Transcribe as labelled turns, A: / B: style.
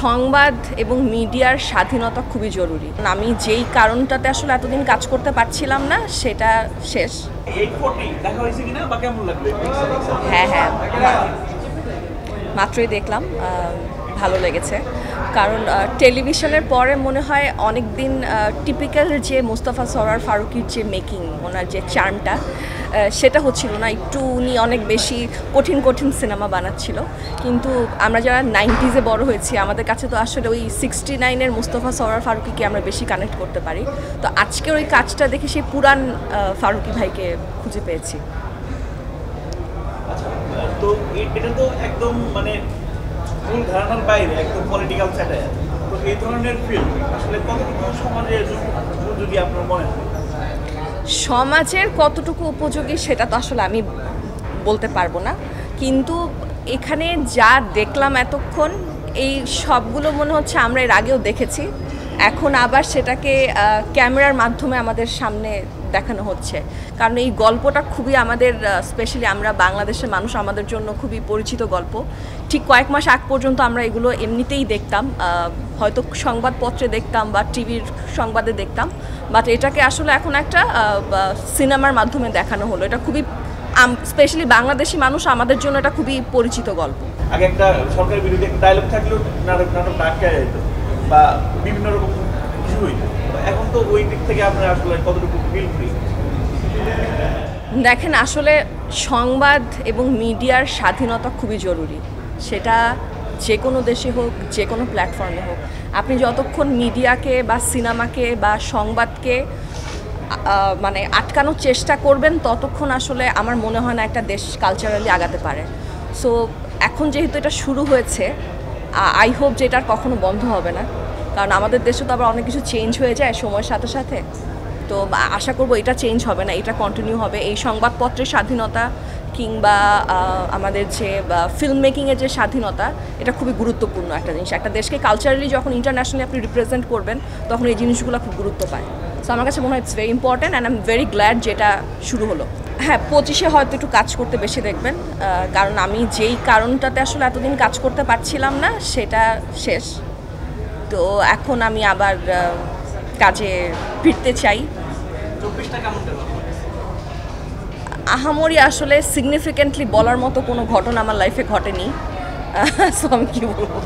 A: সংবাদ এবং মিডিয়ার স্বাধীনতা খুবই জরুরি। আমি যেই কারণটাতে আসলে এতদিন কাজ করতে পারছিলাম না সেটা শেষ। হ্যাঁ হ্যাঁ, মাত্রই দেখলাম, ভালো লেগেছে। কারণ টেলিভিশনের পরে মনে হয় অনেক দিন টিপিক্যাল যে মোস্তফা সরোয়ার ফারুকীর যে মেকিং, ওনার যে চার্মটা সেটা হচ্ছিল না। একটু উনি অনেক বেশি কঠিন কঠিন সিনেমা বানাচ্ছিল। কিন্তু আমরা যারা 90s-এ বড় হয়েছি, আমাদের কাছে তো আসলে ওই 69-এর মোস্তফা সরোয়ার ফারুকীকে আমরা বেশি কানেক্ট করতে পারি। তো আজকের ওই কাজটা দেখে সেই পুরান ফারুকী ভাইকে খুঁজে পেয়েছি।
B: তো এটা তো একদম মানে মূল ধারণার বাইরে, একদম পলিটিক্যাল স্যাটায়ার। তো এই ধরনের ফিল্ম আসলে কতটুকু সমাজের উপযোগী আপনার মনে হয়?
A: সমাজের কতটুকু উপযোগী সেটা তো আসলে আমি বলতে পারবো না, কিন্তু এখানে যা দেখলাম এতক্ষণ, এই সবগুলো মনে হচ্ছে আমরা এর আগেও দেখেছি। এখন আবার সেটাকে ক্যামেরার মাধ্যমে আমাদের সামনে দেখানো হচ্ছে। কারণ এই গল্পটা খুবই আমাদের, স্পেশালি আমরা বাংলাদেশের মানুষ, আমাদের জন্য খুবই পরিচিত গল্প। ঠিক কয়েক মাস আগ পর্যন্ত আমরা এগুলো এমনিতেই দেখতাম, হয়তো সংবাদপত্রে দেখতাম বা টিভির সংবাদে দেখতাম, বাট এটাকে আসলে এখন একটা সিনেমার মাধ্যমে দেখানো হলো। এটা খুবই, স্পেশালি বাংলাদেশি মানুষ, আমাদের জন্য এটা খুবই পরিচিত গল্প।
B: আগে একটা সরকারের বিরুদ্ধে একটা ডায়লগ থাকলেও নাটকটা আটকে যেত বা বিভিন্ন রকম কিছু হইতো। এখন তো ওই দিক থেকে আপনার আসলে কতটুকু ফিল ফ্রি?
A: দেখেন, আসলে সংবাদ এবং মিডিয়ার স্বাধীনতা খুবই জরুরি। সেটা যে কোনো দেশে হোক, যে কোনো প্ল্যাটফর্মে হোক। আপনি যতক্ষণ মিডিয়াকে বা সিনেমাকে বা সংবাদকে মানে আটকানোর চেষ্টা করবেন, ততক্ষণ আসলে আমার মনে হয় না একটা দেশ কালচারালি আগাতে পারে। সো এখন যেহেতু এটা শুরু হয়েছে, আই হোপ যে এটার কখনো বন্ধ হবে না। কারণ আমাদের দেশে তো আবার অনেক কিছু চেঞ্জ হয়ে যায় সময়ের সাথে সাথে। তো আশা করব এটা চেঞ্জ হবে না, এটা কন্টিনিউ হবে। এই সংবাদপত্রের স্বাধীনতা কিংবা আমাদের যে ফিল্ম মেকিংয়ের যে স্বাধীনতা, এটা খুবই গুরুত্বপূর্ণ একটা জিনিস। একটা দেশকে কালচারালি যখন ইন্টারন্যাশনালি আপনি রিপ্রেজেন্ট করবেন, তখন এই জিনিসগুলো খুব গুরুত্ব পায়। সো আমার কাছে মনে হয় it's very important and I am very glad যেটা শুরু হলো। হ্যাঁ, 25-এ হয়তো একটু কাজ করতে বেশি দেখবেন, কারণ আমি যেই কারণটাতে আসলে এতদিন কাজ করতে পারছিলাম না সেটা শেষ। তো এখন আমি আবার কাজে ফিরতে চাই। আহামরি আসলে সিগনিফিকেন্টলি বলার মতো কোনো ঘটনা আমার লাইফে ঘটেনি। সো আমি কি বলবো।